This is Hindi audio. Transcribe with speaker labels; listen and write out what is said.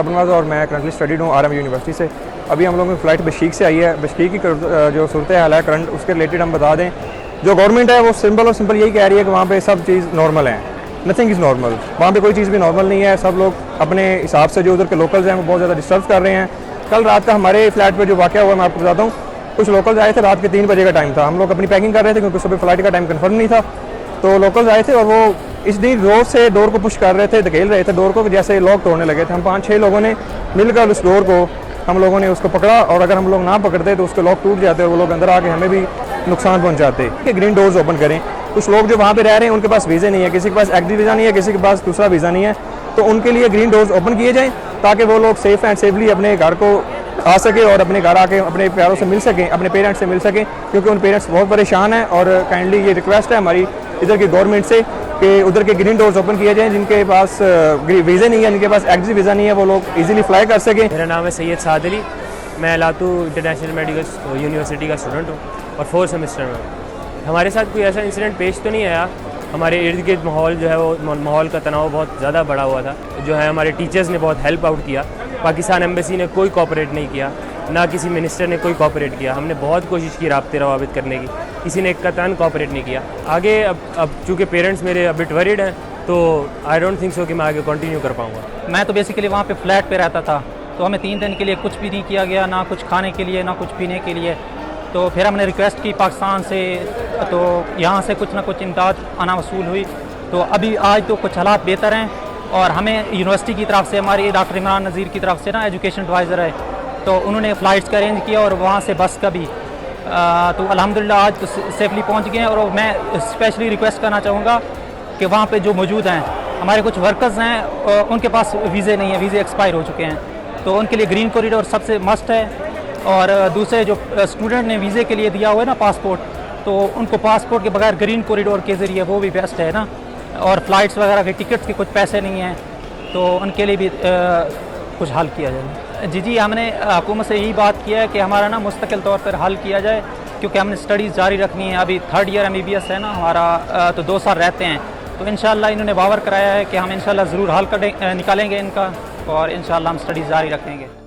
Speaker 1: अबनवाज और मैं करंटली स्टडीड हूँ RM यूनिवर्सिटी से। अभी हम लोगों की फ़्लाइट बशीक से आई है। बशीक की जो सूरत हाल है करंट, उसके रिलेटेड हम बता दें। जो गवर्नमेंट है वो सिंपल यही कह रही है कि वहाँ पे सब चीज़ नॉर्मल है, नथिंग इज़ नॉर्मल। वहाँ पे कोई चीज़ भी नॉर्मल नहीं है। सब लोग अपने हिसाब से जो उधर के लोकल्स हैं वो बहुत ज़्यादा डिस्टर्ब कर रहे हैं। कल रात का हमारे फ्लैट पर जो वाक़या हुआ मैं आपको बताता हूँ। कुछ लोकल्स आए थे, रात के 3 बजे का टाइम था। हम लोग अपनी पैकिंग कर रहे थे क्योंकि सुबह फ़्लाइट का टाइम कन्फर्म नहीं था। तो लोकल्स आए थे और वो इस दिन जोर से डोर को पुश कर रहे थे, धकेल रहे थे डोर को, जैसे लॉक तोड़ने लगे थे। हम 5-6 लोगों ने मिलकर उस डोर को, हम लोगों ने उसको पकड़ा, और अगर हम लोग ना पकड़ते तो उसके लॉक टूट जाते और वो लोग अंदर आके हमें भी नुकसान पहुंचाते। कि ग्रीन डोर्स ओपन करें। कुछ लोग जो वहाँ पे रह रहे हैं उनके पास वीज़े नहीं है, किसी के पास एग्री वीज़ा नहीं है, किसी के पास दूसरा वीज़ा नहीं है, तो उनके लिए ग्रीन डोर्स ओपन किए जाएँ ताकि वो लोग सेफ़ एंड सेफली अपने घर को आ सके और अपने घर आके अपने प्यारों से मिल सकें, अपने पेरेंट्स से मिल सकें, क्योंकि उन पेरेंट्स बहुत परेशान हैं। और काइंडली ये रिक्वेस्ट है हमारी इधर की गवर्नमेंट से कि उधर के ग्रीन डोर्स ओपन किए जाएँ। जिनके पास वीज़े नहीं है, जिनके पास एग्री वीज़ा नहीं है, वो लोग ईजिली फ्लाई कर सकें।
Speaker 2: मेरा नाम है सैयद साद अली, मैं लातू इंटरनेशनल मेडिकल यूनिवर्सिटी का स्टूडेंट हूँ और 4th सेमेस्टर में हूँ। हमारे साथ कोई ऐसा इंसिडेंट पेश तो नहीं आया। हमारे इर्द गिर्द माहौल जो है वो माहौल का तनाव बहुत ज़्यादा बढ़ा हुआ था। जो है हमारे टीचर्स ने बहुत हेल्प आउट किया। पाकिस्तान एम्बेसी ने कोई कोऑपरेट नहीं किया, ना किसी मिनिस्टर ने कोई कोऑपरेट किया। हमने बहुत कोशिश की राब्ते रवाबित करने की, किसी ने एक कतन कोऑपरेट नहीं किया। आगे अब चूँकि पेरेंट्स मेरे अभी वरीड हैं तो आई डोंट थिंक सो कि मैं आगे कंटिन्यू कर पाऊँगा।
Speaker 3: मैं तो बेसिकली वहाँ पे फ्लैट पे रहता था, तो हमें 3 दिन के लिए कुछ भी नहीं किया गया, ना कुछ खाने के लिए ना कुछ पीने के लिए। तो फिर हमने रिक्वेस्ट की पाकिस्तान से, तो यहाँ से कुछ ना कुछ इमदाद आना वसूल हुई। तो अभी आज तो कुछ हालात बेहतर हैं और हमें यूनिवर्सिटी की तरफ से, हमारे डॉक्टर इमरान नज़ीर की तरफ से ना एजुकेशन एडवाइज़र है, तो उन्होंने फ़्लाइट्स का अरेंज किया और वहाँ से बस का भी। तो अल्हम्दुलिल्लाह आज तो सेफली पहुँच गए हैं। और मैं स्पेशली रिक्वेस्ट करना चाहूँगा कि वहाँ पे जो मौजूद हैं हमारे कुछ वर्कर्स हैं, उनके पास वीज़े नहीं है, वीज़े एक्सपायर हो चुके हैं, तो उनके लिए ग्रीन कॉरिडोर सबसे मस्ट है। और दूसरे जो स्टूडेंट ने वीज़े के लिए दिया हुआ है ना पासपोर्ट, तो उनको पासपोर्ट के बगैर ग्रीन कॉरिडोर के ज़रिए वो भी बेस्ट है ना। और फ़्लाइट्स वगैरह के टिकट्स के कुछ पैसे नहीं हैं, तो उनके लिए भी कुछ हल किया जाए। जी हमने हुकूमत से यही बात किया है कि हमारा ना मुस्तकिल तौर पर हल किया जाए, क्योंकि हमने स्टडीज़ जारी रखनी है। अभी 3rd ईयर MBBS है ना हमारा, तो 2 साल रहते हैं। तो इंशाल्लाह इन्होंने बावर कराया है कि हम इंशाल्लाह ज़रूर हल निकालेंगे इनका, और इंशाल्लाह हम स्टडीज़ जारी रखेंगे।